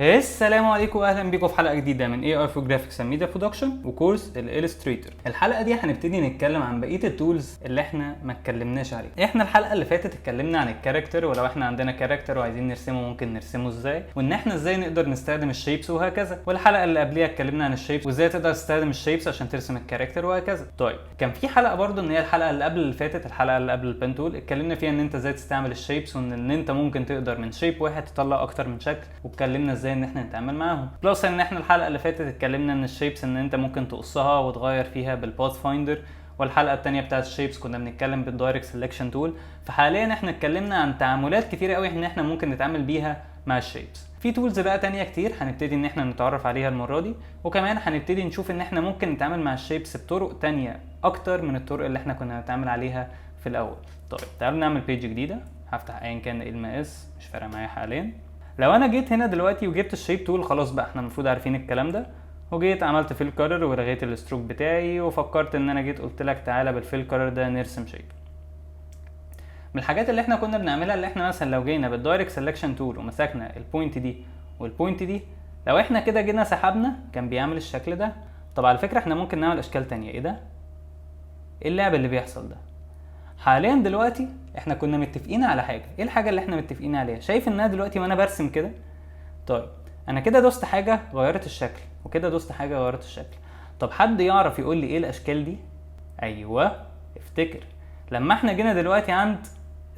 السلام عليكم واهلا بيكم في حلقه جديده من اي for Graphics and Media Production وكورس الالستريتور. الحلقه دي هنبتدي نتكلم عن بقيه التولز اللي احنا ما اتكلمناش عليها. احنا الحلقه اللي فاتت اتكلمنا عن الكاركتر، ولو احنا عندنا كاركتر وعايزين نرسمه ممكن نرسمه ازاي، وان احنا ازاي نقدر نستخدم الشيبس وهكذا. والحلقه اللي قبليها اتكلمنا عن الشيبس وازاي تقدر تستخدم الشيبس عشان ترسم الكاركتر وهكذا. طيب كان في حلقه برضو ان هي الحلقه اللي قبل اللي فاتت، الحلقه اللي قبل البن تول، اتكلمنا فيها ان انت ازاي تستعمل الشيبس، وان انت ممكن تقدر من شيب واحد تطلع اكتر من شكل، واتكلمنا ازاي ان احنا نتعامل معاهم. بلس ان احنا الحلقه اللي فاتت اتكلمنا ان الشيبس ان انت ممكن تقصها وتغير فيها بالباث فايندر، والحلقه الثانيه بتاعت الشيبس كنا بنتكلم بالدايركت سيلكشن تول. فحاليا احنا اتكلمنا عن تعاملات كتيره قوي ان احنا ممكن نتعامل بيها مع الشيبس. في تولز بقى تانية كتير هنبتدي ان احنا نتعرف عليها المره دي، وكمان هنبتدي نشوف ان احنا ممكن نتعامل مع الشيبس بطرق تانية اكتر من الطرق اللي احنا كنا نتعامل عليها في الاول. طيب تعالوا نعمل بيج جديده، هفتح ايا كان ايه المقاس، مش فارقه معايا حاليا. لو انا جيت هنا دلوقتي وجبت الشيب تول، خلاص بقى احنا المفروض عارفين الكلام ده، وجيت عملت فيل كولر ولغيت الستروك بتاعي، وفكرت ان انا جيت قلت لك تعالى بالفيل كولر ده نرسم شيب. من الحاجات اللي احنا كنا بنعملها اللي احنا مثلا لو جينا بالدايركت سيلكشن تول ومسكنا البوينت دي والبوينت دي، لو احنا كده جينا سحبنا كان بيعمل الشكل ده. طب على فكره احنا ممكن نعمل اشكال تانية. ايه ده؟ ايه اللعب اللي بيحصل ده؟ حاليا دلوقتي احنا كنا متفقين على حاجه. ايه الحاجه اللي احنا متفقين عليها؟ شايف انها دلوقتي وانا برسم كده، طيب انا كده دوست حاجه غيرت الشكل، وكده دوست حاجه غيرت الشكل. طب حد يعرف يقول لي ايه الاشكال دي؟ ايوه، افتكر لما احنا جينا دلوقتي عند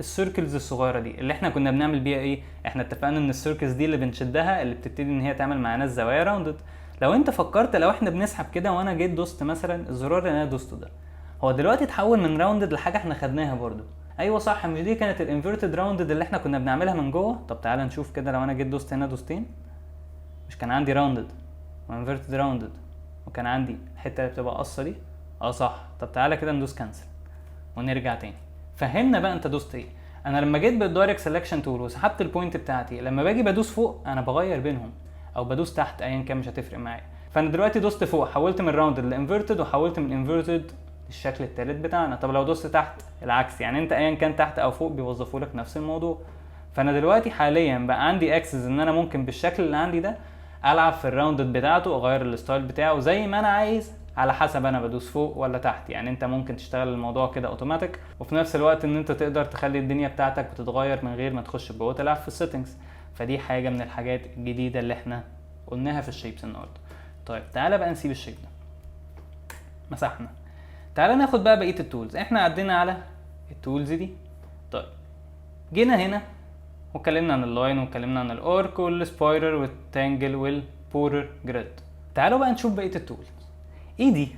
السيركلز الصغيره دي اللي احنا كنا بنعمل بيها ايه؟ احنا اتفقنا ان السيركلز دي اللي بنشدها اللي بتبتدي ان هي تعمل معانا الزوايا راوندد. لو انت فكرت، لو احنا بنسحب كده وانا جيت دوست مثلا الزرار اللي انا دوسته ده، هو دلوقتي اتحول من راوندد لحاجه احنا خدناها برضو. ايوه صح، مش دي كانت الانفيرتد راوندد اللي احنا كنا بنعملها من جوه؟ طب تعالى نشوف كده. لو انا جيت دوست هنا دوستين، مش كان عندي راوندد وانفيرتد راوندد، وكان عندي الحته اللي بتبقى قصه دي؟ صح. طب تعالى كده ندوس كانسل ونرجع تاني. فهمنا بقى انت دوست ايه. انا لما جيت بالدايركت سيلكشن تول وسحبت البوينت بتاعتي، لما باجي بدوس فوق انا بغير بينهم، او بدوس تحت ايا كان، مش هتفرق معايا. فانا دلوقتي دوست فوق، حولت من راوندد لانفيرتد، وحولت من انفيرتد للشكل الثالث بتاعنا. طب لو دوست تحت العكس، يعني انت ايا كان تحت او فوق بيوظفوا لك نفس الموضوع. فانا دلوقتي حاليا بقى عندي اكسس ان انا ممكن بالشكل اللي عندي ده العب في الراوندد بتاعته، اغير الستايل بتاعه زي ما انا عايز، على حسب انا بدوس فوق ولا تحت. يعني انت ممكن تشتغل الموضوع كده اوتوماتيك، وفي نفس الوقت ان انت تقدر تخلي الدنيا بتاعتك بتتغير من غير ما تخش جوه تلعب في السيتنجز. فدي حاجه من الحاجات الجديده اللي احنا قلناها في الشيبس النهارده. طيب تعالى بقى نسيب الشيب ده، مسحنا. تعالى ناخد بقى بقيه التولز. احنا عدينا على التولز دي. طيب جينا هنا واتكلمنا عن اللاين، واتكلمنا عن الارك والسبايرال والتانجل والبورر جريد. تعالوا بقى نشوف بقيه التولز. ايه دي؟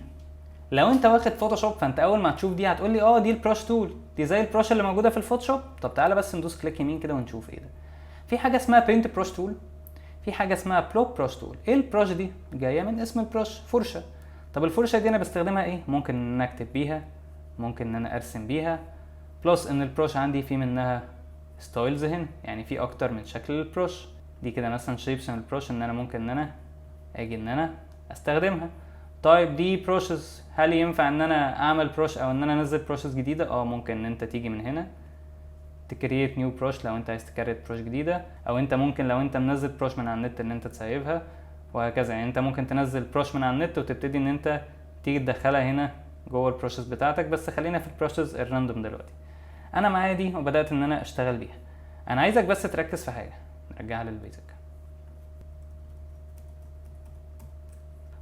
لو انت واخد فوتوشوب فانت اول ما هتشوف دي هتقول لي دي البراش تول، دي زي البراش اللي موجوده في الفوتوشوب. طب تعالى بس ندوس كليك يمين كده ونشوف ايه ده. في حاجه اسمها بينت براش تول، في حاجه اسمها بلوك براش تول. ايه البراش دي؟ جايه من اسم البراش، فرشه. طب الفرشه دي انا بستخدمها ايه؟ ممكن ان انا اكتب بيها، ممكن ان انا ارسم بيها، بلس ان البراش عندي في منها ستايلز هنا، يعني في اكتر من شكل للبراش. دي كده مثلا شيبس من البراش ان انا ممكن ان انا اجي ان انا استخدمها. طيب دي بروشز، هل ينفع ان انا اعمل بروش او ان انا انزل بروشز جديده؟ ممكن ان انت تيجي من هنا تكريت نيو بروش لو انت عايز تكريت بروش جديده، او انت ممكن لو انت منزل بروش من على النت ان انت تسيبها، وهكذا. يعني انت ممكن تنزل بروش من على النت وتبتدي ان انت تيجي تدخلها هنا جوه البروشز بتاعتك. بس خلينا في البروشز الراندوم دلوقتي. انا معايا دي وبدات ان انا اشتغل بيها. انا عايزك بس تركز في حاجه، نرجعها للبيزك.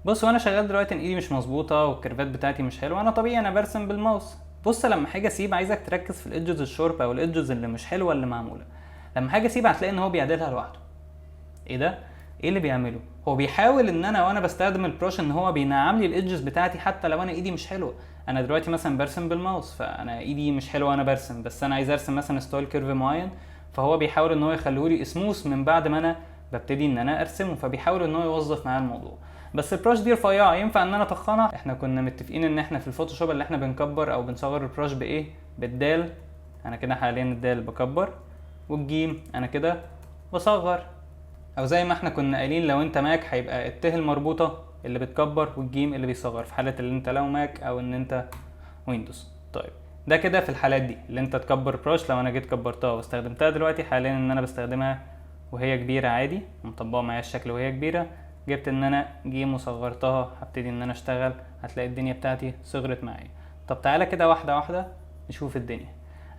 بص، وانا شغال دلوقتي ان ايدي مش مظبوطه والكيرفات بتاعتي مش حلوه. انا طبيعي انا برسم بالماوس. بص لما حاجه اسيب، عايزك تركز في الايدجز الشورب او الايدجز اللي مش حلوه اللي معموله. لما حاجه اسيب هتلاقي ان هو بيعدلها لوحده. ايه ده؟ ايه اللي بيعمله؟ هو بيحاول ان انا وانا بستخدم البروش ان هو بينعم لي الايدجز بتاعتي حتى لو انا ايدي مش حلوه. انا دلوقتي مثلا برسم بالماوس، فانا ايدي مش حلوه وانا برسم، بس انا عايز ارسم مثلا ستايل كيرف معين، فهو بيحاول ان هو يخليه لي سموث من بعد ما انا ببتدي ان انا ارسمه، فبيحاول ان هو يوظف معايا الموضوع. بس البروش دي رفيعه، ينفع ان انا اطخنها؟ احنا كنا متفقين ان احنا في الفوتوشوب اللي احنا بنكبر او بنصغر البروش بايه؟ بالدال. انا كده حاليا الدال بكبر، والجيم انا كده بصغر. او زي ما احنا كنا قايلين لو انت ماك هيبقى الته المربوطه اللي بتكبر والجيم اللي بيصغر، في حاله اللي انت لو ماك او ان انت ويندوز. طيب ده كده في الحالات دي اللي انت تكبر بروش. لو انا جيت كبرتها واستخدمتها دلوقتي حاليا ان انا بستخدمها وهي كبيره عادي، مطبقه معايا الشكل وهي كبيره، جبت ان انا جيم وصغرتها، هبتدي ان انا اشتغل، هتلاقي الدنيا بتاعتي صغرت معايا. طب تعالى كده واحده واحده نشوف الدنيا.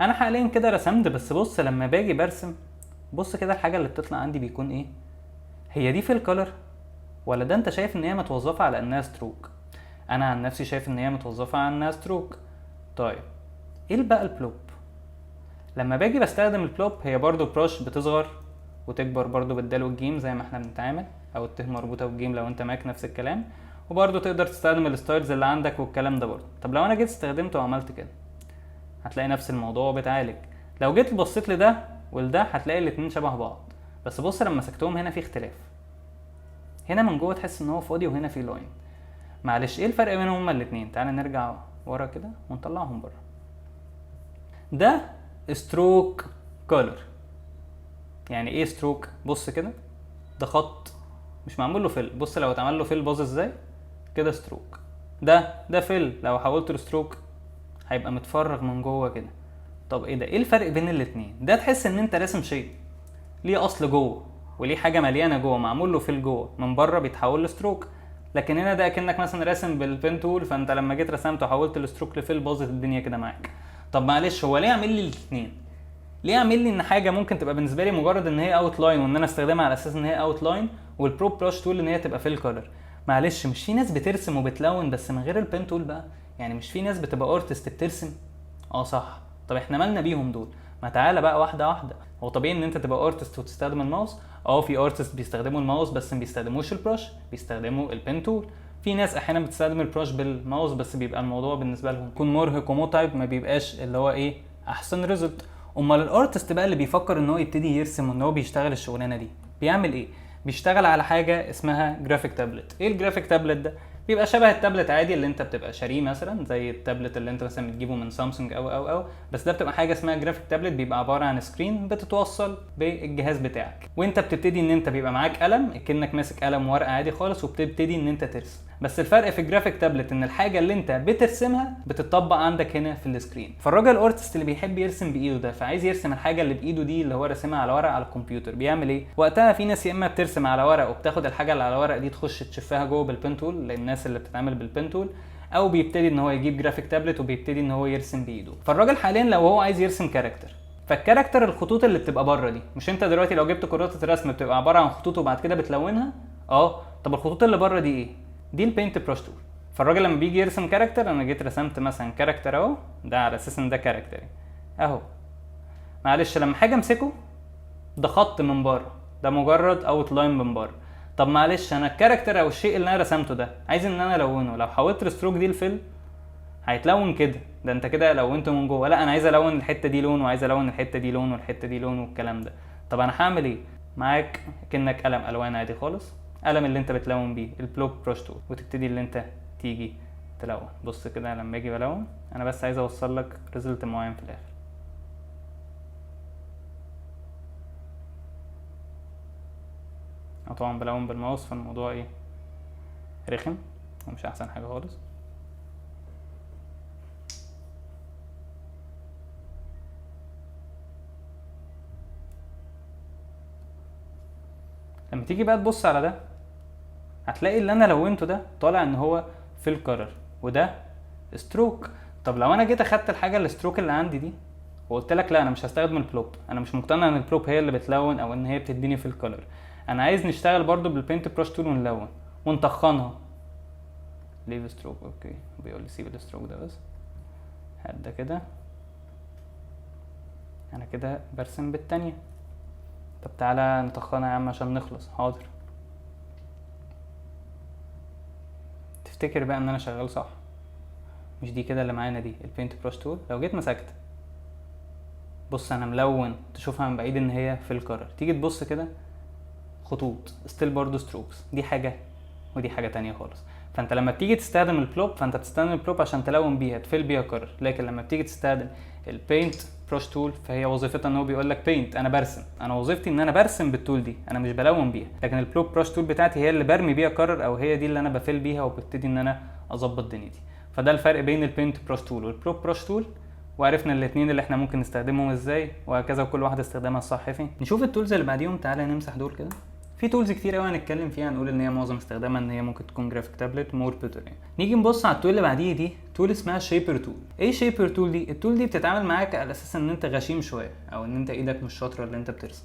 انا حاليا كده رسمت، بس بص لما باجي برسم، بص كده الحاجه اللي بتطلع عندي بيكون ايه؟ هي دي في الكولر ولا ده انت شايف ان هي متوظفه على انها ستروك؟ انا عن نفسي شايف ان هي متوظفه على انها ستروك. طيب ايه بقى البلوب؟ لما باجي بستخدم البلوب، هي برضو بروش بتصغر وتكبر برضو بالدال والجيم زي ما احنا بنتعامل، او الته مربوطه والجيم لو انت معاك نفس الكلام، وبرضو تقدر تستخدم الستايلز اللي عندك والكلام ده برضو. طب لو انا جيت استخدمته وعملت كده، هتلاقي نفس الموضوع بيتعالج. لو جيت بصيت لده ولده هتلاقي الاتنين شبه بعض، بس بص لما مسكتهم هنا في اختلاف. هنا من جوه تحس ان هو فاضي وهنا في لاين. معلش ايه الفرق بينهم هما الاتنين؟ تعالى نرجع ورا كده ونطلعهم بره. ده ستروك كولر. يعني ايه ستروك؟ بص كده، ده خط مش معمول له فيل، بص لو اتعمل له فيل باظ ازاي كده ستروك. ده فيل، لو حولته لستروك هيبقى متفرغ من جوه كده. طب ايه ده؟ ايه الفرق بين الاتنين؟ ده تحس ان انت راسم شيء ليه اصل جوه وليه حاجه مليانه جوه معمول له فيل جوه، من بره بيتحول لستروك. لكن هنا ده اكنك مثلا راسم بالبين تول، فانت لما جيت رسمته وحولت الستروك لفيل باظت الدنيا كده معاك. طب معلش هو ليه عامل لي الاثنين؟ ليه عامل لي ان حاجه ممكن تبقى بالنسبه لي مجرد ان هي اوت لاين وان انا استخدمها على اساس ان هي اوت لاين، والبرو بروش تول ان هي تبقى فيل كولر؟ معلش مش في ناس بترسم وبتلون بس من غير البين تول بقى؟ يعني مش في ناس بتبقى ارتست بترسم؟ اه صح. طب احنا مالنا بيهم دول؟ ما تعالى بقى واحده واحده. هو طبيعي ان انت تبقى ارتست وتستخدم الماوس، في ارتست بيستخدموا الماوس بس ما بيستخدموش البروش، بيستخدموا البين تول. في ناس احيانا بتستخدم البروش بالماوس بس بيبقى الموضوع بالنسبه لهم يكون مرهق ومتعب، ما بيبقاش اللي هو ايه احسن ريزلت. امال الارتست بقى اللي بيفكر ان هو يبتدي يرسم وان هو بيشتغل الشغلانه دي بيعمل ايه؟ بيشتغل على حاجه اسمها جرافيك تابلت. ايه الجرافيك تابلت ده؟ بيبقى شبه التابلت عادي اللي انت بتبقى شاريه مثلا، زي التابلت اللي انت مثلا بتجيبه من سامسونج او بس ده بتبقى حاجه اسمها جرافيك تابلت، بيبقى عباره عن سكرين بتتوصل بالجهاز بتاعك، وانت بتبتدي ان انت بيبقى معاك قلم كأنك ماسك قلم ورقه عادي خالص وبتبتدي ان انت ترسم. بس الفرق في الجرافيك تابلت ان الحاجه اللي انت بترسمها بتطبق عندك هنا في السكرين. فالراجل الارتست اللي بيحب يرسم بايده ده، فعايز يرسم الحاجه اللي بايده دي اللي هو راسمها على ورق على الكمبيوتر، بيعمل ايه وقتها؟ في ناس يا اما بترسم على ورق وبتاخد الحاجه اللي على الورق دي تخش تشفها جوه بالبين تول للناس اللي بتتعامل بالبين تول، او بيبتدي ان هو يجيب جرافيك تابلت وبيبتدي ان هو يرسم بايده. فالراجل حاليا لو هو عايز يرسم كاركتر، فالكاركتر الخطوط اللي بتبقى بره دي، مش انت دلوقتي لو جبت كراسه الرسم بتبقى عباره عن خطوط وبعد كده بتلونها؟ طب الخطوط اللي بره دي ايه؟ دي البينت بروش تول. فالراجل لما بيجي يرسم كاركتر، انا جيت رسمت مثلا كاركتر اهو، ده على اساس ان ده كاركتر اهو، معلش لما حاجه امسكه ده خط من بره، ده مجرد اوت لاين من بره. طب معلش انا الكاركتر او الشيء اللي انا رسمته ده عايز ان انا الونه، لو حولت الستروك دي لفيل هيتلون كده، ده انت كده لونته من جوه. لا انا عايز الون الحته دي لون، وعايز الون الحته دي لون، والحته دي لون، والكلام ده. طب انا هعمل ايه؟ معاك كأنك قلم الوان عادي خالص، قلم اللي انت بتلون بيه البلوك بروش تول، وتبتدي اللي انت تيجي تلون. بص كده لما اجي بلون انا بس عايز اوصل لك ريزلت معين في الاخر. طبعا بلون بالماوس فالموضوع ايه رخم ومش احسن حاجه خالص. لما تيجي بقى تبص على ده هتلاقي اللي انا لونته ده طالع ان هو فيل كولر وده ستروك. طب لو انا جيت اخدت الحاجه الستروك اللي عندي دي وقلت لك لا انا مش هستخدم البلوب، انا مش مقتنع ان البلوب هي اللي بتلون او ان هي بتديني فيل كولر، انا عايز نشتغل برضو بالبينت بروش تول ونلون ونطخنها. ليف ستروك، اوكي بيقول لي سيب الستروك ده بس، هات ده كده، انا كده برسم بالتانية. طب تعالى نطخنها يا عم عشان نخلص. حاضر. تفتكر بقى ان انا شغال صح؟ مش دي كده اللي معانا دي البينت بروش تول؟ لو جيت مسكت بص انا ملون، تشوفها من بعيد ان هي في الكرر، تيجي تبص كده خطوط ستيل برضو ستروكس، دي حاجه ودي حاجه تانية خالص. فانت لما بتيجي تستخدم البلوب فانت بتستخدم البلوب عشان تلون بيها تفل بيها كرر، لكن لما بتيجي تستخدم البينت بروش تول فهي وظيفتها ان هو بيقول لك بينت، انا برسم، انا وظيفتي ان انا برسم بالتول دي، انا مش بلون بيها. لكن البلوب بروش تول بتاعتي هي اللي برمي بيها كرر، او هي دي اللي انا بفل بيها وببتدي ان انا اظبط دنيتي. فده الفرق بين البينت بروش تول والبلوب بروش تول، وعرفنا الاثنين اللي احنا ممكن نستخدمهم ازاي وهكذا، وكل واحد استخدامها الصح فين. نشوف التولز اللي بعديهم. تعالى نمسح دول كده. في تولز كتير قوي هنتكلم فيها، نقول ان هي معظم استخدامها ان هي ممكن تكون جرافيك تابلت مور بيتر يعني. نيجي نبص على التول اللي بعديه، دي تول اسمها شيبر تول. ايه شيبر تول دي؟ التول دي بتتعامل معاك على اساس ان انت غشيم شويه، او ان انت ايدك مش شاطره اللي انت بترسم،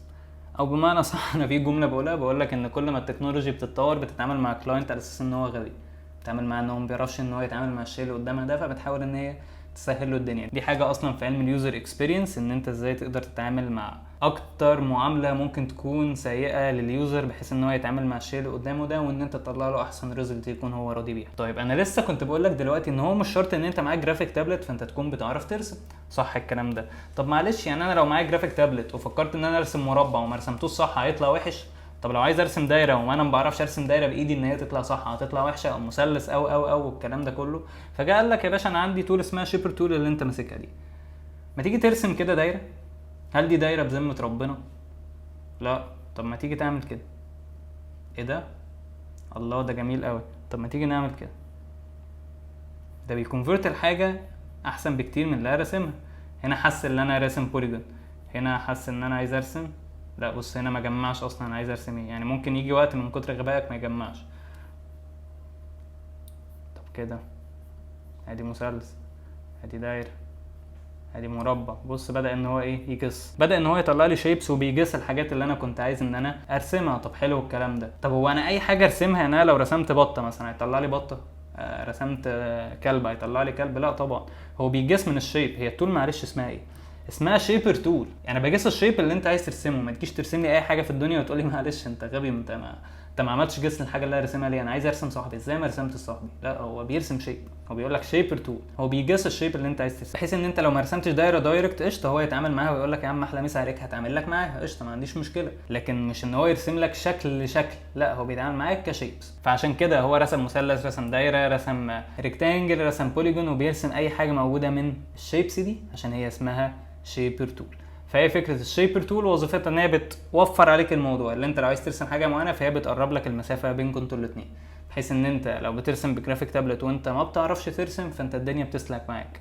او بمعنى صح انا في جمله بقول لك ان كل ما التكنولوجي بتتطور بتتعامل مع كلاينت على اساس ان هو غبي، بتتعامل معاه ان هو ما بيعرفش ان هو يتعامل مع الشيء اللي قدامها ده، فبتحاول ان هي تسهل له الدنيا. دي حاجه اصلا في علم اليوزر اكسبيرينس، ان انت ازاي تقدر تتعامل مع اكتر معامله ممكن تكون سيئه لليوزر بحيث ان هو يتعامل مع الشيء اللي قدامه ده، وان انت تطلع له احسن ريزلت يكون هو راضي بيها. طيب انا لسه كنت بقول لك دلوقتي ان هو مش شرط ان انت معاك جرافيك تابلت فانت تكون بتعرف ترسم، صح الكلام ده؟ طب معلش يعني انا لو معايا جرافيك تابلت وفكرت ان انا ارسم مربع وما رسمتوش صح هيطلع وحش؟ طب لو عايز ارسم دايره وانا ما بعرفش ارسم دايره بايدي ان هي تطلع صح هتطلع وحشه، او مثلث او الكلام ده كله. فجاء قال لك يا باشا انا عندي تول اسمها شيبر تول اللي انت ماسكها دي، ما تيجي ترسم كده دايره. هل دي دايره بذمه ربنا؟ لا. طب ما تيجي تعمل كده. ايه ده؟ الله ده جميل قوي. طب ما تيجي نعمل كده. ده بيكونفرت الحاجه احسن بكتير من اللي انا راسمها. هنا حاسس ان انا راسم بوليجون، هنا حاسس ان انا عايز ارسم، لا بص هنا ما جمعش اصلا انا عايز ارسم ايه. يعني ممكن يجي وقت من كتر غبائك ما يجمعش. طب كده ادي مثلث، ادي دايره، ادي مربع، بص بدأ ان هو ايه يقص، بدأ ان هو يطلع لي شيبس وبيقص الحاجات اللي انا كنت عايز ان انا ارسمها. طب حلو الكلام ده. طب هو انا اي حاجه ارسمها، انا لو رسمت بطه مثلا هيطلع لي بطه، رسمت كلب هيطلع لي كلب؟ لا طبعا، هو بيقص من الشيب. هي التول معلش اسمها ايه؟ اسمها شيبر تول. يعني بقيس الشيب اللي انت عايز ترسمه، ما تجيش ترسم لي اي حاجه في الدنيا وتقول لي معلش انت غبي، انت ما عملتش جس للحاجه اللي انا راسمها ليه، انا عايز ارسم صاحبي ازاي ما رسمت صاحبي؟ لا هو بيرسم شيب، هو بيقول لك شيبر تول، هو بيجس الشيب اللي انت عايز ترسمه، بحيث ان انت لو ما رسمتش دايره دايركت قشطه هو يتعامل معاها ويقول لك يا عم احلى مسا عليك، هتعمل لك معاها قشطه ما عنديش مشكله. لكن مش ان هو يرسم لك شكل لشكل، لا هو بيتعامل معاك كشيبس. فعشان كده هو رسم مثلث، رسم دايره، رسم ريكتانجل، رسم بوليجون، وبيرسم اي حاجه موجوده من الشيبس دي عشان هي اسمها شيبر تول. فهي فكره الشيبر تول وظيفتها ان هي بتوفر عليك الموضوع اللي انت لو عايز ترسم حاجه معينه فهي بتقرب لك المسافه بينكم انتوا الاثنين، بحيث ان انت لو بترسم بجرافيك تابلت وانت ما بتعرفش ترسم فانت الدنيا بتسلك معاك.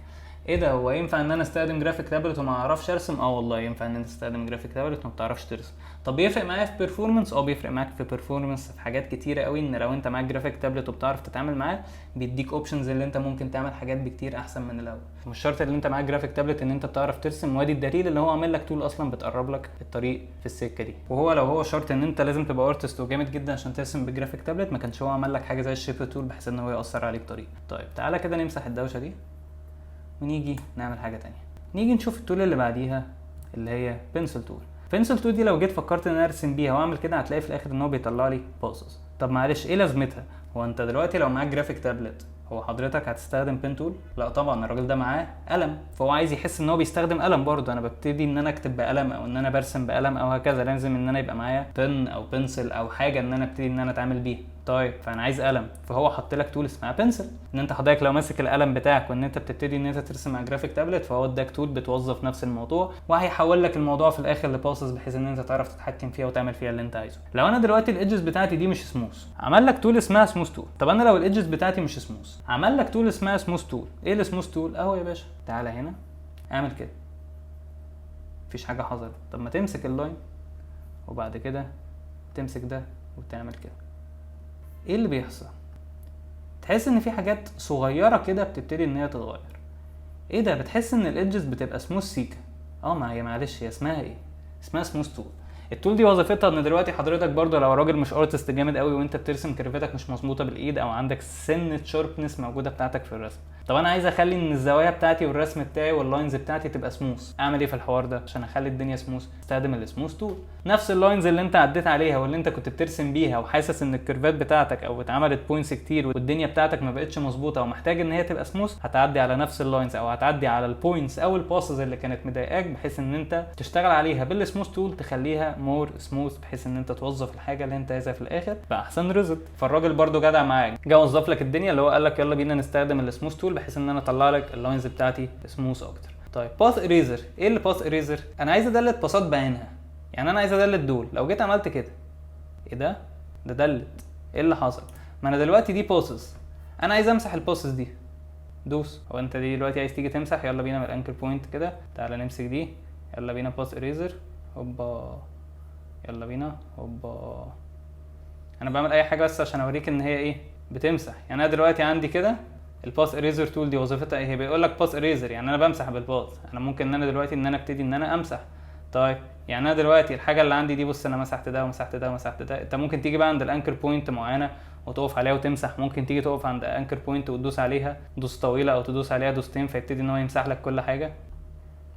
ايه ده، هو ينفع ان انا استخدم جرافيك تابلت وما اعرفش ارسم؟ والله ينفع ان انت تستخدم جرافيك تابلت وما بتعرفش ترسم. طب بيفرق معايا في بيرفورمانس؟ بيفرق معاك في بيرفورمانس في حاجات كتيره قوي، ان لو انت معاك جرافيك تابلت وبتعرف تتعامل معاه بيديك اوبشنز اللي انت ممكن تعمل حاجات بكتير احسن من الاول. مش شرط ان انت معاك جرافيك تابلت ان انت بتعرف ترسم، وادي الدليل اللي هو عامل لك تول اصلا بتقرب لك الطريق في السكه دي. وهو لو هو شرط ان انت لازم تبقى ارتست وجامد جدا عشان ترسم بجرافيك تابلت ما كانش هو عمل لك حاجه زي الشيبر تول بحيث ان هو ياثر عليك طريق. طيب تعالى كده نمسح الدوشه دي ونيجي نعمل حاجه تانية. نيجي نشوف التول اللي بعديها اللي هي بنسل تول. بنسل تول دي لو جيت فكرت ان انا ارسم بيها واعمل كده هتلاقي في الاخر ان هو بيطلع لي بوزز. طب معلش ايه لازمتها؟ هو انت دلوقتي لو معاك جرافيك تابلت هو حضرتك هتستخدم بن تول؟ لا طبعا، الراجل ده معاه قلم فهو عايز يحس ان هو بيستخدم قلم برضه. انا ببتدي ان انا اكتب بقلم او ان انا برسم بقلم او هكذا، لازم ان انا يبقى معايا بن او بنسل او حاجه ان انا ابتدي ان انا اتعامل بيها. طيب فانا عايز قلم، فهو حط لك تول اسمها بنسل، ان انت حضرتك لو ماسك القلم بتاعك وان انت بتبتدي ان انت ترسم على جرافيك تابلت فهو اداك تول بتوظف نفس الموضوع وهيحول لك الموضوع في الاخر لباسز بحيث ان انت تعرف تتحكم فيها وتعمل فيها اللي انت عايزه. لو انا دلوقتي الايدجز بتاعتي دي مش سموث عمل لك تول اسمها سموث تول. طب انا لو الايدجز بتاعتي مش سموث عمل لك تول اسمها سموث تول. ايه السموث تول؟ اهو يا باشا تعالى هنا اعمل كده مفيش حاجه حصلت. طب ما تمسك اللاين وبعد كده تمسك ده وتعمل كده، ايه اللي بيحصل؟ تحس ان في حاجات صغيره كده بتبتدي ان هي تتغير. ايه ده؟ بتحس ان الايدجز بتبقى سموث سيكا. ما هي معلش هي اسمها ايه؟ اسمها سموث تول. التول دي وظيفتها ان دلوقتي حضرتك برضو لو راجل مش ارتست جامد قوي وانت بترسم كيرفتك مش مظبوطه بالايد او عندك سنه شاربنس موجوده بتاعتك في الرسم، طب انا عايز اخلي ان الزوايا بتاعتي والرسم بتاعي واللاينز بتاعتي تبقى سموث، اعمل ايه في الحوار ده عشان اخلي الدنيا سموث؟ استخدم السموث تول. نفس اللاينز اللي انت عديت عليها واللي انت كنت بترسم بيها وحاسس ان الكيرفات بتاعتك او اتعملت بوينتس كتير والدنيا بتاعتك ما بقتش مظبوطه ومحتاج ان هي تبقى سموث، هتعدي على نفس اللاينز او هتعدي على البوينتس او الباسز اللي كانت مضايقاك بحيث ان انت تشتغل عليها بالسموث تول تخليها مور سموث بحيث ان انت توظف الحاجه اللي انت عايزها في الاخر باحسن ريزلت. فالراجل برده جدع معاك، جه وظف لك الدنيا اللي هو قال لك يلا بينا نستخدم السموث تول بحيث ان انا اطلع لك اللاينز بتاعتي سموث اكتر. طيب باث اريزر. ايه اللي باث اريزر؟ انا عايز ادلت باثات بعينها. يعني انا عايز ادلت دول، لو جيت عملت كده ايه ده دلت. ايه اللي حصل؟ ما انا دلوقتي دي بوسز، انا عايز امسح البوسز دي دوس. هو انت دي دلوقتي عايز تيجي تمسح، يلا بينا من الانكر بوينت كده، تعالى نمسك دي، يلا بينا باس اريزر، هوبا، يلا بينا هوبا. انا بعمل اي حاجه بس عشان اوريك ان هي ايه بتمسح. يعني انا دلوقتي عندي كده الباس اريزر تول دي وظيفتها ايه؟ هي بيقول لك باس اريزر، يعني انا بمسح بالباس. انا ممكن ان انا دلوقتي ان انا ابتدي ان انا امسح. طيب يعني انا دلوقتي الحاجه اللي عندي دي، بص انا مسحت ده ومسحت ده ومسحت ده. انت ممكن تيجي بقى عند الانكر بوينت معينه وتقف عليها وتمسح، ممكن تيجي تقف عند انكر بوينت وتدوس عليها دوس طويله او تدوس عليها دوستين فيبتدي ان هو يمسح لك كل حاجه.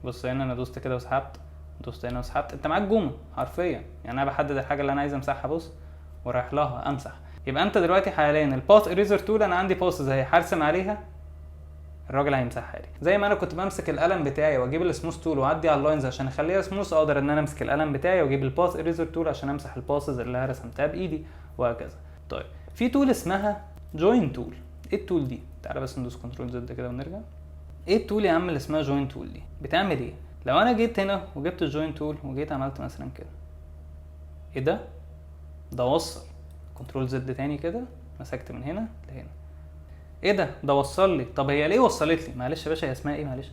بص هنا انا دوست كده وسحبت، دوست هنا وسحبت، انت معاك جومه حرفيا. يعني انا بحدد الحاجه اللي انا عايز امسحها، بص ورايح لها امسح. يبقى انت دلوقتي حاليا الباث اريزر تول انا عندي باث زي هرسم عليها، الراجل هيمسحها لي. زي ما انا كنت بمسك القلم بتاعي واجيب السموث تول واعدي على اللاينز عشان اخليها سموث، اقدر ان انا امسك القلم بتاعي واجيب الباث اريزر تول عشان امسح الباسز اللي انا رسمتها بايدي وهكذا. طيب في تول اسمها جوين تول. ايه التول دي؟ تعالى بس ندوس كنترول زد كده ونرجع. ايه التول يا عم اللي اسمها جوين تول دي؟ بتعمل ايه؟ لو انا جيت هنا وجبت الجوين تول وجيت عملت مثلا كده، ايه ده؟ ده وصل. كنترول زد تاني كده، مسكت من هنا لهنا، ايه ده وصل لي. طب هي ليه وصلت لي؟ معلش يا باشا، هي اسمها ايه معلش؟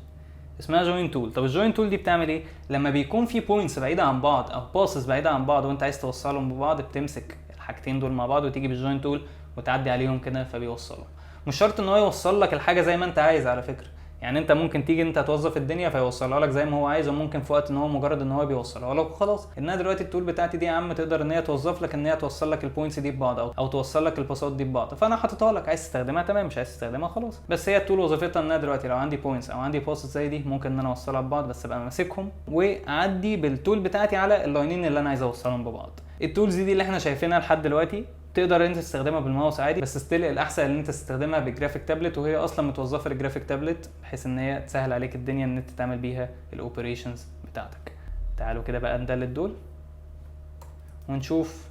اسمها جوين تول. طب الجوين تول دي بتعمل ايه؟ لما بيكون في بوينتس بعيده عن بعض او باسز بعيده عن بعض وانت عايز توصلهم ببعض، بتمسك الحاجتين دول مع بعض وتيجي بالجوين تول وتعدي عليهم كده فبيوصلهم. مش شرط ان هو يوصل لك الحاجه زي ما انت عايز على فكره. يعني انت ممكن تيجي انت توظف الدنيا فيوصلها لك زي ما هو عايز، وممكن في وقت ان هو مجرد ان هو بيوصلها لك وخلاص. انها دلوقتي التول بتاعتي دي يا عم تقدر ان هي توظف لك ان هي توصل لك البوينتس دي ببعض او توصل لك الباسات دي ببعض. فانا حاططها لك، عايز تستخدمها تمام، مش عايز تستخدمها خلاص. بس هي التول وظيفتها انها دلوقتي لو عندي بوينتس او عندي باسات زي دي ممكن ان انا اوصلها ببعض، بس ابقى ماسكهم واعدي بالتول بتاعتي على اللاينين اللي انا عايز اوصلهم ببعض. التولز دي اللي احنا شايفينها لحد دلوقتي تقدر انت تستخدمها بالماوس عادي، بس ستيل الاحسن ان انت تستخدمها بجرافيك تابلت، وهي اصلا متوظفه للجرافيك تابلت بحيث ان هي تسهل عليك الدنيا ان انت تعمل بيها الاوبريشنز بتاعتك. تعالوا كده بقى ندلت دول ونشوف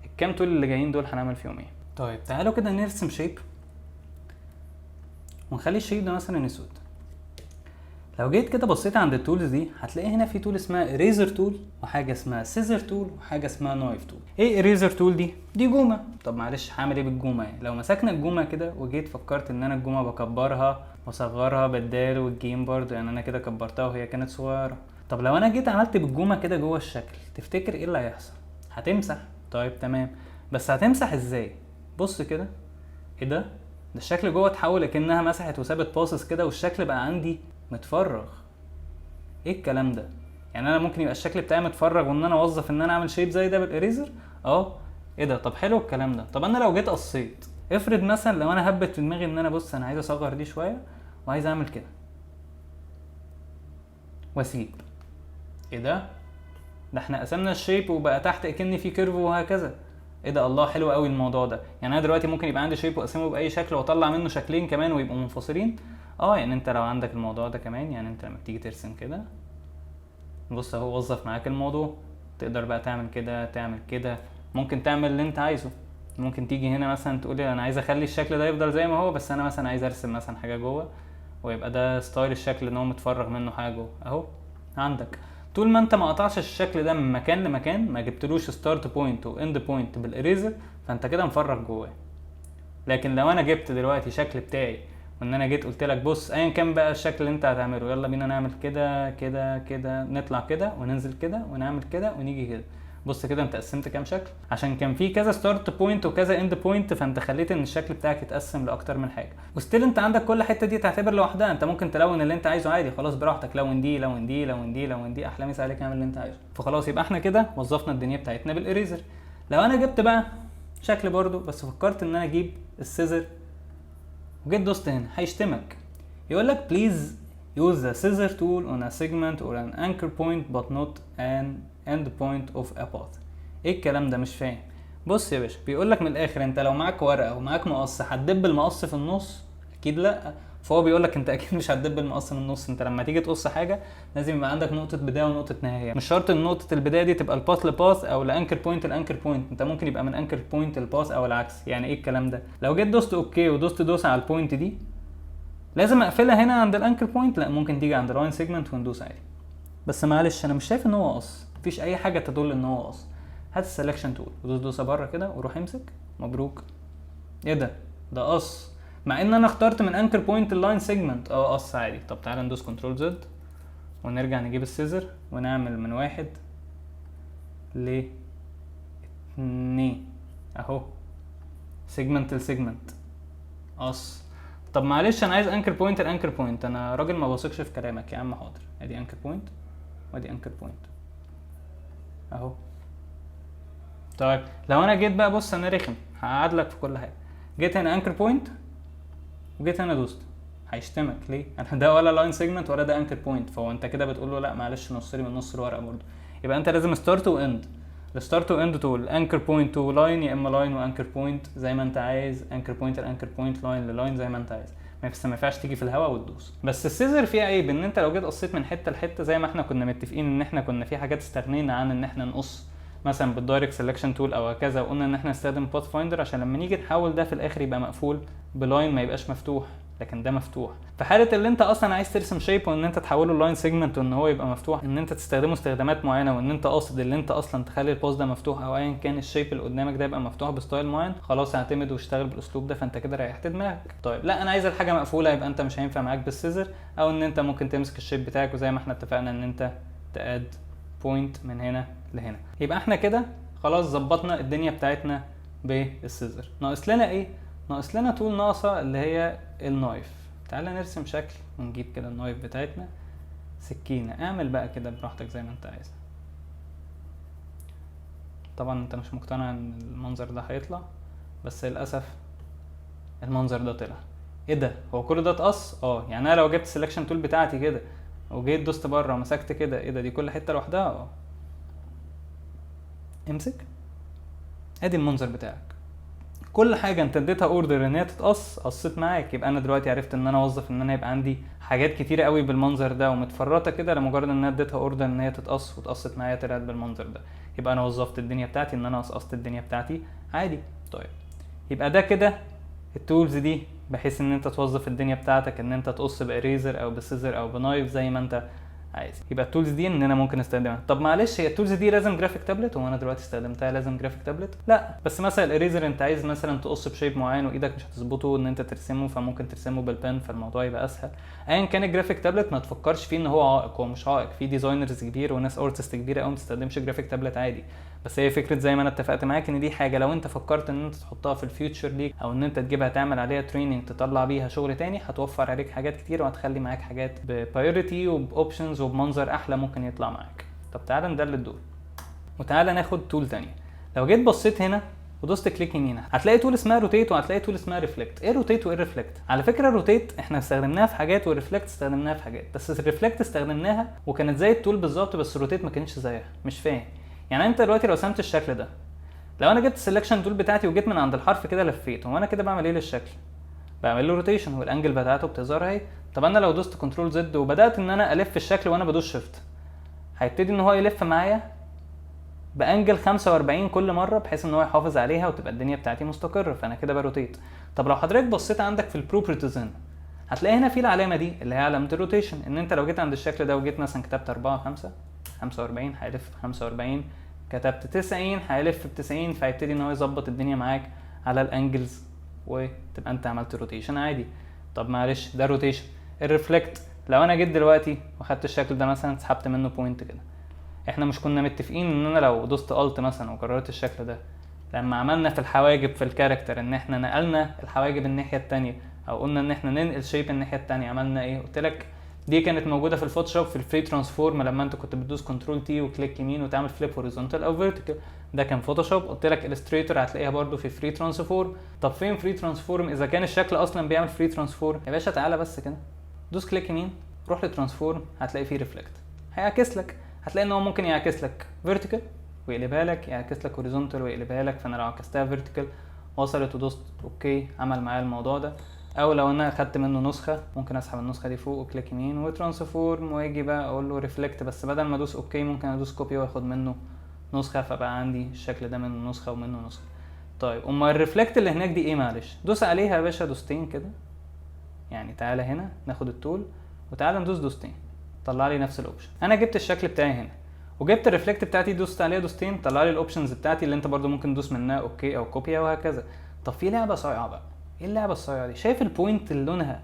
الكام تول اللي جايين دول هنعمل فيهم ايه. طيب تعالوا كده نرسم شيب ونخلي الشيب ده مثلا اسود. لو جيت كده بصيت عند التولز دي هتلاقي هنا في تول اسمها اريزر تول وحاجه اسمها سيزر تول وحاجه اسمها نايف تول. ايه اريزر تول دي؟ دي جومه. طب معلش هعمل ايه بالجومه؟ يعني لو مسكنا الجومه كده وجيت فكرت ان انا الجومه بكبرها واصغرها بالدال والجيم برضه، يعني انا كده كبرتها وهي كانت صغيره. طب لو انا جيت عملت بالجومه كده جوه الشكل، تفتكر ايه اللي هيحصل؟ هتمسح. طيب تمام، بس هتمسح ازاي؟ بص كده، ايه ده الشكل جوه اتحول كأنها مسحت وسابت باسس كده والشكل بقى عندي متفرغ. ايه الكلام ده؟ يعني انا ممكن يبقى الشكل بتاعي متفرغ وان انا اوظف ان انا اعمل شيب زي ده بالاريزر؟ ايه ده؟ طب حلو الكلام ده. طب انا لو جيت قصيت، افرض مثلا لو انا هبت في دماغي ان انا بص انا عايز اصغر دي شويه وعايز اعمل كده واسيب، ايه ده احنا قسمنا الشيب وبقى تحت اكن في كيرف وهكذا. ايه ده؟ الله، حلو قوي الموضوع ده. يعني انا دلوقتي ممكن يبقى عندي شيب واقسمه باي شكل واطلع منه شكلين كمان ويبقوا منفصلين. يعني انت لو عندك الموضوع ده كمان، يعني انت لما بتيجي ترسم كده بص اهو وظف معاك الموضوع، تقدر بقى تعمل كده تعمل كده، ممكن تعمل اللي انت عايزه. ممكن تيجي هنا مثلا تقولي انا عايز اخلي الشكل ده يفضل زي ما هو، بس انا مثلا عايز ارسم مثلا حاجه جوه ويبقى ده ستايل الشكل ان هو متفرغ منه حاجه جوه. اهو عندك طول ما انت ما قطعش الشكل ده من مكان لمكان، ما جبتلوش ستارت بوينت واند بوينت بالاريزر، فانت كده مفرغ جواه. لكن لو انا جبت دلوقتي شكل بتاعي وان انا جيت قلت لك بص ايا كان بقى الشكل اللي انت هتعمله، يلا بينا نعمل كده كده كده، نطلع كده وننزل كده ونعمل كده ونيجي كده، بص كده انت قسمت كام شكل عشان كان في كذا ستارت بوينت وكذا اند بوينت، فانت خليت ان الشكل بتاعك يتقسم لاكتر من حاجه. وستيل انت عندك كل حته دي تعتبر لوحدها، انت ممكن تلون اللي انت عايزه عادي خلاص براحتك، لون دي لون دي لون دي لون دي، احلى مسا عليك اعمل اللي انت عايزه. فخلاص يبقى احنا كده وظفنا الدنيا بتاعتنا بالاريزر. لو انا جبت بقى شكل برضو بس فكرت ان انا اجيب السيزر وجيت دوست هنا، هيشتمك يقول لك please use the scissor tool on a segment or an anchor point but not an end point of a path. ايه الكلام ده؟ مش فاهم. بص يا باشا، بيقول لك من الاخر انت لو معاك ورقه ومعاك مقص هتدب المقص في النص؟ اكيد لا. فهو بيقول لك انت اكيد مش هتدب المقص من النص، انت لما تيجي تقص حاجه لازم يبقى عندك نقطه بدايه ونقطه نهايه. مش شرط ان نقطه البدايه دي تبقى الباث لباث او الانكر بوينت الانكر بوينت، انت ممكن يبقى من انكر بوينت الباث او العكس. يعني ايه الكلام ده؟ لو جيت دوست اوكي ودوست دوس على البوينت دي لازم اقفلها هنا عند الانكر بوينت؟ لا، ممكن تيجي عند اللاين سيجمنت وندوس عادي. بس معلش انا مش شايف ان هو قص، مفيش اي حاجه تدل ان هو قص. هات السلكشن تول ودوس دوسه بره كده وروح امسك، مبروك. ايه ده؟ ده قص. مع ان انا اخترت من انكر بوينت اللاين سيجمنت قص عادي. طب تعالى ندوس كنترول زد ونرجع نجيب السيزر ونعمل من 1 ل 2 اهو سيجمنت لسيجمنت قص. طب معلش انا عايز انكر بوينت الانكر بوينت، انا راجل ما بثقش في كلامك يا عم. حاضر، ادي انكر بوينت وادي انكر بوينت اهو. طيب لو انا جيت بقى، بص انا رخم هقعدلك في كل حاجه، جيت هنا انكر بوينت وجيت هنا دوست، هيشتمك ليه؟ انا ده ولا لاين سيجمنت ولا ده انكر بوينت، فهو انت كده بتقول له لا معلش نص لي من نص الورقه برضه. يبقى انت لازم ستارت واند. الستارت واند تول انكر بوينت تو لاين، يا اما لاين وانكر بوينت زي ما انت عايز، انكر بوينت الانكر بوينت، لاين للاين زي ما انت عايز. ما ينفعش تيجي في الهواء وتدوس. بس السيزر فيه عيب ان انت لو جيت قصيت من حته لحته زي ما احنا كنا متفقين ان احنا كنا في حاجات استغنينا عن ان احنا نقص مثلا بالدايركت سelection تول او هكذا، وقلنا ان احنا نستخدم باث فايندر عشان لما نيجي نحول ده في الاخر يبقى مقفول بلاين ما يبقاش مفتوح، لكن ده مفتوح. في حاله اللي انت اصلا عايز ترسم شيب وان انت تحوله لاين سيجمنت وان هو يبقى مفتوح، ان انت تستخدمه استخدامات معينه وان انت قاصد اللي انت اصلا تخلي الباث ده مفتوح او ايا كان الشيب اللي قدامك ده يبقى مفتوح بستايل معين، خلاص اعتمد واشتغل بالاسلوب ده، فانت كده ريحت دماغك. طيب لا انا عايز الحاجه مقفوله، يبقى انت مش هينفع معاك بالسيزر، او ان انت ممكن تمسك الشيب بتاعك وزي ما احنا اتفقنا ان انت تاد بوينت من هنا لهنا. يبقى احنا كده خلاص ظبطنا الدنيا بتاعتنا بالسيزر. ناقص لنا ايه؟ ناقص لنا تول ناقصه اللي هي النايف. تعالى نرسم شكل ونجيب كده النايف بتاعتنا، سكينه. اعمل بقى كده براحتك زي ما انت عايز. طبعا انت مش مقتنع ان المنظر ده هيطلع، بس للاسف المنظر ده طلع. ايه ده؟ هو كل ده اتقص؟ يعني انا لو جبت السلكشن تول بتاعتي كده وجيت دوست بره ومسكت كده، ايه ده؟ دي كل حته لوحدها. امسك ادي المنظر بتاعك، كل حاجه انت اديتها اوردر ان هي تتقص قصت معاك. يبقى انا دلوقتي عرفت ان انا اوظف ان انا يبقى عندي حاجات كتيره قوي بالمنظر ده ومتفرطه كده لمجرد ان انا اديتها اوردر ان هي تتقص واتقصت معايا طلعت بالمنظر ده. يبقى انا وظفت الدنيا بتاعتي ان انا قصقصت الدنيا بتاعتي عادي. طيب يبقى ده كده التولز دي بحيث ان انت توظف الدنيا بتاعتك ان انت تقص باريزر او بسيزر او بنايف زي ما انت عايز. يبقى التولز دي ان انا ممكن استخدمها. طب معلش هي التولز دي لازم جرافيك تابلت؟ وانا دلوقتي استخدمتها لازم جرافيك تابلت؟ لا، بس مثلا الاريزر انت عايز مثلا تقص بشيب معين وايدك مش هتظبطه ان انت ترسمه، فممكن ترسمه بالبن فالموضوع يبقى اسهل. ايا كان الجرافيك تابلت ما تفكرش فيه ان هو عائق، هو مش عائق. في ديزاينرز كبير وناس ارتست كبيره قوي ما تستخدمش جرافيك تابلت عادي. بس هي فكره زي ما انا اتفقت معاك ان دي حاجه لو انت فكرت ان انت تحطها في الفيوتشر ليك او ان انت تجيبها تعمل عليها تريننج تطلع بيها شغل تاني، هتوفر عليك حاجات كتير وهتخلي معاك حاجات ببايورتي وباوبشنز وبمنظر احلى ممكن يطلع معاك. طب تعالى ندلل دول وتعالى ناخد تول تانية. لو جيت بصيت هنا ودوست كليك يمين هتلاقي تول اسمها روتيت وهتلاقي تول اسمها ريفلكت. ايه روتيت وايه ريفلكت؟ على فكره الروتيت احنا استخدمناها في حاجات والريفلكت استخدمناها في حاجات، بس الريفلكت استخدمناها وكانت زي التول بالظبط، بس الروتيت ما كانتش زيها. مش فاهم يعني؟ انت دلوقتي لو رسمت الشكل ده، لو انا جبت السلكشن تول بتاعتي وجيت من عند الحرف كده لفيت، وانا كده بعمل ايه للشكل؟ بعمل له روتيشن والانجل بتاعته بتظهر اهي. طب انا لو دوست كنترول زد وبدات ان انا الف الشكل وانا بدوس شيفت، هيبتدي ان هو يلف معايا بانجل 45 كل مره بحيث ان هو يحافظ عليها وتبقى الدنيا بتاعتي مستقره، فانا كده بروتيت. طب لو حضرتك بصيت عندك في البروبرتيز هنا هتلاقي هنا في العلامه دي اللي هي علامه الروتيشن، ان انت لو جيت عند الشكل ده وجيت مثلا كتبت 4 5 45 هيلف 45، كتبت 90 هيلف ب 90، فهيبتدي ان هو يظبط الدنيا معاك على الانجلز وتبقى انت عملت روتيشن عادي. طب معلش ده روتيشن. الريفلكت لو انا جيت دلوقتي واخدت الشكل ده مثلا سحبت منه بوينت كده، احنا مش كنا متفقين ان انا لو دوست الت مثلا وكررت الشكل ده لما عملنا في الحواجب في الكاركتر ان احنا نقلنا الحواجب الناحيه الثانيه او قلنا ان احنا ننقل شيب الناحيه الثانيه، عملنا ايه؟ قلت لك دي كانت موجوده في الفوتوشوب في الفري ترانسفورم لما انت كنت بتدوس كنترول تي وكليك يمين وتعمل فليب هوريزونتال او فيرتيكال، ده كان فوتوشوب. قلت لك الستريتور هتلاقيها برده في فري ترانسفورم. طب فين فري ترانسفورم اذا كان الشكل اصلا بيعمل فري ترانسفورم؟ يا باشا تعالى بس كده دوس كليك يمين روح للترانسفورم هتلاقي فيه ريفلكت، هيعكس لك. هتلاقي ان هو ممكن يعكس لك فيرتيكال ويقلبها لك، يعكس لك هوريزونتال ويقلبها لك. فانا لو عكستها فيرتيكال وصلت ودوست اوكي عمل معايا الموضوع ده. او لو انا اخدت منه نسخه ممكن اسحب النسخه دي فوق وكليك يمين وترانسفورم واجي بقى اقول له ريفلكت، بس بدل ما ادوس اوكي ممكن ادوس كوبي واخد منه نسخه، فبقى عندي الشكل ده منه نسخه ومنه نسخه. طيب امال الريفلكت اللي هناك دي ايه؟ معلش دوس عليها يا باشا دوستين كده، يعني تعالى هنا ناخد التول وتعالى ندوس دوستين طلع لي نفس الاوبشن. انا جبت الشكل بتاعي هنا وجبت الريفلكت بتاعتي دوست عليها دوستين طلع لي الاوبشنز بتاعتي اللي انت برضو ممكن تدوس منها اوكي او كوبي وهكذا. طب في لعبه صايعه بقى، ايه اللعبه الصايعه دي؟ شايف البوينت اللي لونها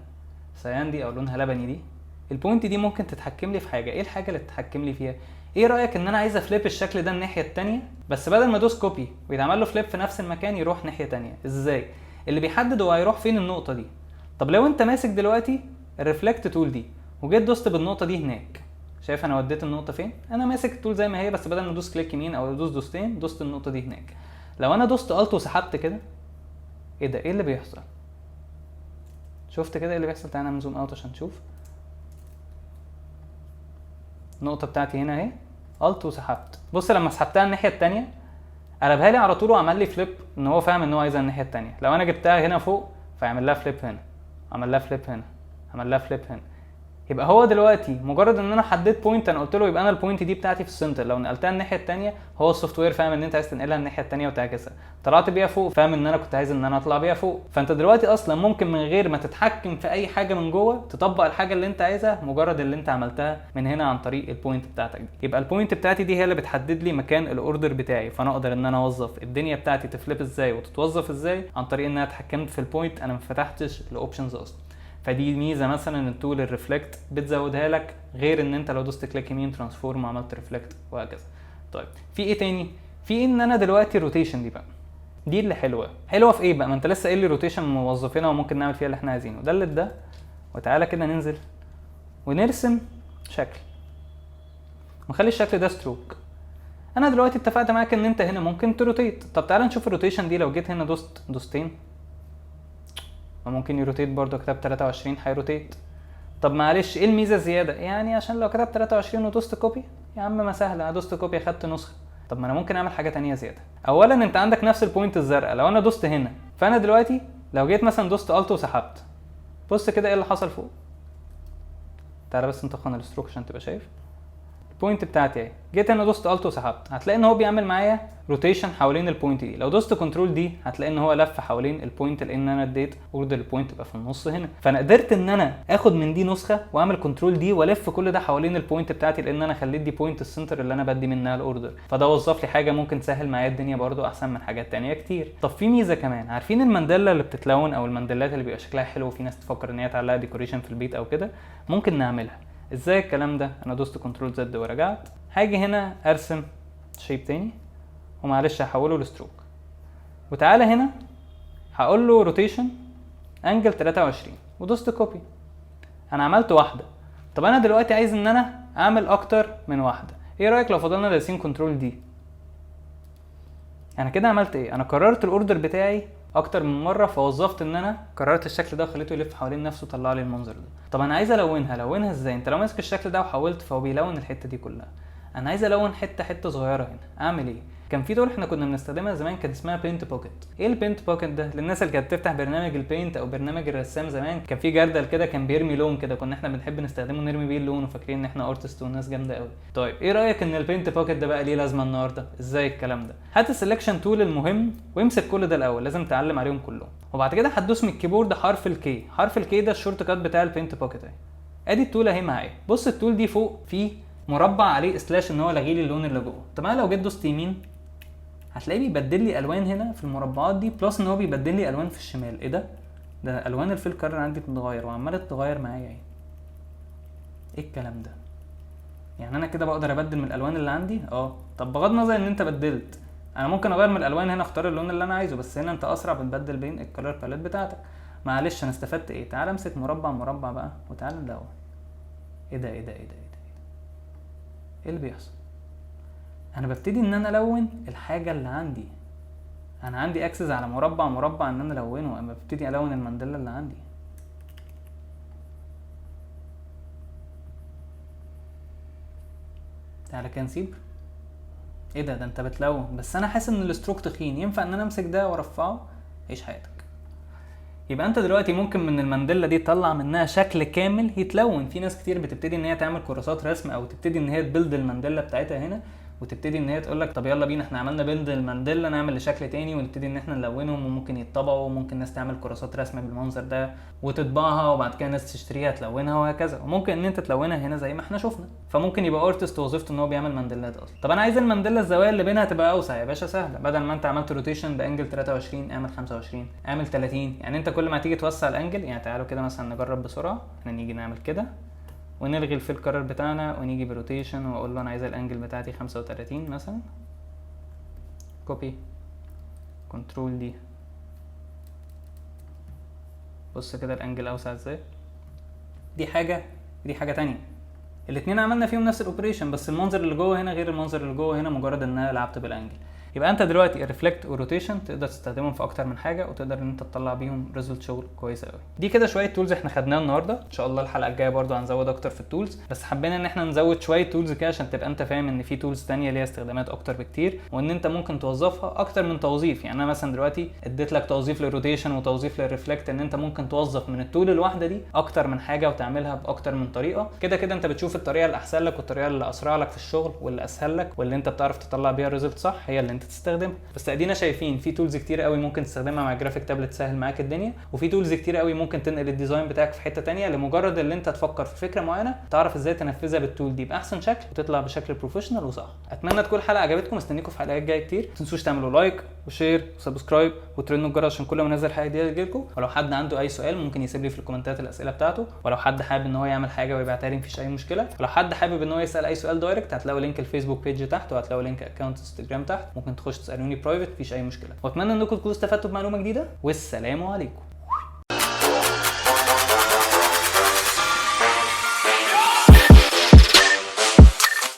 سيان دي او لونها لبني دي؟ البوينت دي ممكن تتحكم لي في حاجه. ايه الحاجه اللي تتحكم لي فيها؟ ايه رايك ان انا عايز افليب الشكل ده الناحيه التانية، بس بدل ما ادوس كوبي ويتعمل له فليب في نفس المكان يروح ناحيه تانية؟ ازاي؟ اللي بيحدد هو هيروح فين النقطه دي. طب لو انت ماسك دلوقتي الريفلكت تول دي وجيت دوست بالنقطه دي هناك، شايف انا وديت النقطه فين؟ انا ماسك التول زي ما هي، بس بدل ما ادوس كليك يمين او ادوس دوستين دوست النقطه دي هناك. لو انا دوست الت وسحبت كده، ايه ده؟ ايه اللي بيحصل؟ شفت كده ايه اللي بيحصل؟ تعالى نعمل زوم اوت عشان نشوف. النقطه بتاعتي هنا اهي، الت وسحبت. بص لما سحبتها الناحيه التانية قلبها لي على طول وعمل لي فليب، ان هو فاهم ان هو عايزها الناحيه التانية. لو انا جبتها هنا فوق فيعمل لها فليب هنا، عمل لها فليب هنا، عمل لها فليب هنا. يبقى هو دلوقتي مجرد ان انا حددت بوينت، انا قلت له يبقى انا البوينت دي بتاعتي في السنتر، لو نقلتها الناحيه الثانيه هو السوفت وير فاهم ان انت عايز تنقلها الناحيه الثانيه وتعكسها. طلعت بيها فوق فاهم ان انا كنت عايز ان انا اطلع بيها فوق. فانت دلوقتي اصلا ممكن من غير ما تتحكم في اي حاجه من جوه تطبق الحاجه اللي انت عايزها، مجرد اللي انت عملتها من هنا عن طريق البوينت بتاعتك دي. يبقى البوينت بتاعتي دي هي اللي بتحدد لي مكان الاوردر بتاعي، فانا اقدر ان انا اوظف الدنيا بتاعتي تفليب ازاي وتتوظف ازاي عن طريق ان انا اتحكمت في البوينت، انا ما فتحتش الاوبشنز اصلا. فدي ميزه مثلا التول الريفلكت بتزودها لك، غير ان انت لو دوست كليك يمين ترانسفورم وعملت ريفلكت وهكذا. طيب في ايه تاني؟ في ان انا دلوقتي الروتيشن دي بقى، دي اللي حلوه في ايه بقى؟ ما انت لسه قايل لي روتيشن موظفينها وممكن نعمل فيها اللي احنا عايزينه. ده وتعالى كده ننزل ونرسم شكل ونخلي الشكل ده ستروك. انا دلوقتي اتفقت معاك ان انت هنا ممكن تروتيت. طب تعالى نشوف الروتيشن دي. لو جيت هنا دوستين وممكن يروتيت برضو، كتبت 23 هيروتيت. طب معلش ايه الميزه زياده؟ يعني عشان لو كتبت 23 ودوست كوبي، يا عم ما سهله، انا دوست كوبي اخدت نسخه. طب ما انا ممكن اعمل حاجه تانية زياده. اولا انت عندك نفس البوينت الزرقاء، لو انا دوست هنا فانا دلوقتي لو جيت مثلا دوست الت وسحبت، بص كده ايه اللي حصل فوق. تعالى بس نتخن الستروك عشان تبقى شايف البوينت بتاعتي اهي. جيت هنا دوست الت وسحبت، هتلاقي ان هو بيعمل معايا روتيشن حوالين البوينت دي. لو دوست كنترول دي هتلاقي ان هو لف حوالين البوينت، لان انا اديت اوردر البوينت تبقى في النص هنا. فانا قدرت ان انا اخد من دي نسخه واعمل كنترول دي والف كل ده حوالين البوينت بتاعتي، لان انا خليت دي بوينت السنتر اللي انا بدي منها الاوردر. فده وظف لي حاجه ممكن تسهل معايا الدنيا برده احسن من حاجات تانية كتير. طب في ميزه كمان، عارفين المانديلا اللي بتتلون او المانديلات اللي بيبقى شكلها حلو وفي ناس تفكر ان هي تعلقها ديكوريشن في البيت او كده؟ ممكن نعملها ازاي الكلام ده؟ انا دوست كنترول زد ورجعت، هاجي هنا ارسم شيب تاني ومعلش هحوله لستروك، وتعالى هنا هقول له روتيشن انجل 23 ودوست كوبي. انا عملت واحده. طب انا دلوقتي عايز ان انا اعمل اكتر من واحده. ايه رايك لو فضلنا دايسين كنترول دي؟ انا كده عملت ايه؟ انا كررت الاوردر بتاعي اكتر من مره، فوظفت ان انا كررت الشكل ده وخليته يلف حوالين نفسه وطلع لي المنظر ده. طب انا عايز الونها ازاي؟ انت لو ماسك الشكل ده وحولت فهو بيلون الحته دي كلها. انا عايز الون حته صغيره هنا. اعمل ايه؟ كان في تول احنا كنا بنستخدمها زمان كانت اسمها بينت بوكيت. ايه البينت بوكيت ده؟ للناس اللي كانت بتفتح برنامج البينت او برنامج الرسام زمان، كان في جردل كده كان بيرمي لون كده، كنا احنا بنحب نستخدمه نرمي بيه اللون وفاكرين ان احنا ارتست والناس جامده قوي. طيب ايه رايك ان البينت بوكيت ده بقى ليه لازمه النهارده؟ ازاي الكلام ده؟ هات السلكشن تول المهم وامسك كل ده الاول، لازم تعلم عليهم كلهم، وبعد كده هتدوس من الكيبورد حرف الكي. حرف الكي ده الشورت كات بتاع البينت بوكيت اهي. ادي التول اهي معايا. بص التول دي فوق في مربع عليه سلاش ان هو لغي لي اللون اللي جوه. طب انا لو جيت دوست يمين هتلاقيه بيبدل لي الوان هنا في المربعات دي، بلس ان هو بيبدل لي الوان في الشمال. ايه ده؟ ده الوان الفيل كارر عندي بتتغير وعماله تتغير معايا اهي. ايه الكلام ده؟ يعني انا كده بقدر ابدل من الالوان اللي عندي؟ طب بغض النظر ان انت بدلت، انا ممكن اغير من الالوان هنا، اختار اللون اللي انا عايزه، بس هنا انت اسرع بتبدل بين الكلر باليت بتاعتك. معلش انا استفدت ايه؟ تعال امسك مربع بقى وتعال ندور. ايه ده؟ ايه اللي بيحصل؟ انا ببتدي ان انا الون الحاجه اللي عندي. انا عندي اكسس على مربع ان انا الونه، اما ببتدي الون المانديلا اللي عندي. تعالى كده نسيب. ايه ده انت بتلون، بس انا حاسس ان الستروك تخين، ينفع ان انا امسك ده وارفعه؟ عيش حياتك. يبقى انت دلوقتي ممكن من المانديلا دي تطلع منها شكل كامل يتلون. في ناس كتير بتبتدي ان هي تعمل كورسات رسم او تبتدي ان هي تبلد المانديلا بتاعتها هنا وتبتدي ان هي تقول لك طب يلا بينا احنا عملنا بيلد المانديلا نعمل لشكل تاني، ونبتدي ان احنا نلونهم وممكن يتطبعوا وممكن ناس تعمل كراسات رسم بالمنظر ده وتطبعها وبعد كده ناس تشتريها تلونها وهكذا. وممكن ان انت تلونها هنا زي ما احنا شفنا. فممكن يبقى ارتست وظيفته ان هو بيعمل مانديلات اصلا. طب انا عايز المانديلا الزوايا اللي بينها تبقى اوسع يا باشا، سهله، بدل ما انت عملت روتيشن بانجل 23 اعمل 25 اعمل 30. يعني انت كل ما تيجي توسع الانجل، يعني تعالوا كده مثلا نجرب بسرعه، احنا نيجي نعمل كده ونلغي الفيل كارر بتاعنا ونيجي بروتيشن واقول له انا عايز الانجل بتاعتي 35 مثلا، كوبي كنترول دي. بص كده الانجل اوسع ازاي. دي حاجه تانية. الاتنين عملنا فيهم نفس الاوبريشن، بس المنظر اللي جوه هنا غير المنظر اللي جوه هنا، مجرد ان انا لعبت بالانجل. يبقى انت دلوقتي الريفلكت والروتيشن تقدر تستخدمهم في اكتر من حاجه، وتقدر ان انت تطلع بيهم ريزلت شغل كويسه قوي. دي كده شويه تولز احنا خدناها النهارده. ان شاء الله الحلقه الجايه برضو هنزود اكتر في التولز، بس حبينا ان احنا نزود شويه تولز كده عشان تبقى انت فاهم ان في تولز ثانيه ليها استخدامات اكتر بكتير، وان انت ممكن توظفها اكتر من توظيف. يعني انا مثلا دلوقتي اديت لك توظيف للروتيشن وتوظيف للريفلكت، ان انت ممكن توظف من التول الواحده دي اكتر من حاجه وتعملها باكتر من طريقه. كده كده انت بتشوف الطريقه اللي احسن لك والطريقه اللي اسرع لك في الشغل واللي اسهل لك واللي انت بتعرف تطلع بيها ريزلت صح هي اللي انت تستخدمها. بس ادينا شايفين في تولز كتير قوي ممكن تستخدمها مع الجرافيك تابلت تسهل معاك الدنيا، وفي تولز كتير قوي ممكن تنقل الديزاين بتاعك في حته ثانيه، لمجرد ان انت تفكر في فكره معينه تعرف ازاي تنفذها بالتول دي باحسن شكل وتطلع بشكل بروفيشنال وصح. اتمنى تكون الحلقه عجبتكم، مستنيكم في حلقات جايه كتير. ما تنسوش تعملوا لايك وشير وسبسكرايب وترنوا الجرس عشان كل ما انزل حلقه جديده تجيلكم. ولو حد عنده اي سؤال ممكن يسيب لي في الكومنتات الاسئله بتاعته، ولو حد حابب ان هو يعمل حاجه ويبعتها لي مفيش اي مشكله، ولو حد حابب ان هو يسال اي سؤال دايركت هتلاقوا لينك الفيسبوك بيج تحت، وهتلاقوا لينك اكونت انستجرام تحت، ممكن تخش تسالوني برايفت مفيش اي مشكله. واتمنى انكم تكونوا استفدتوا بمعلومه جديده، والسلام عليكم.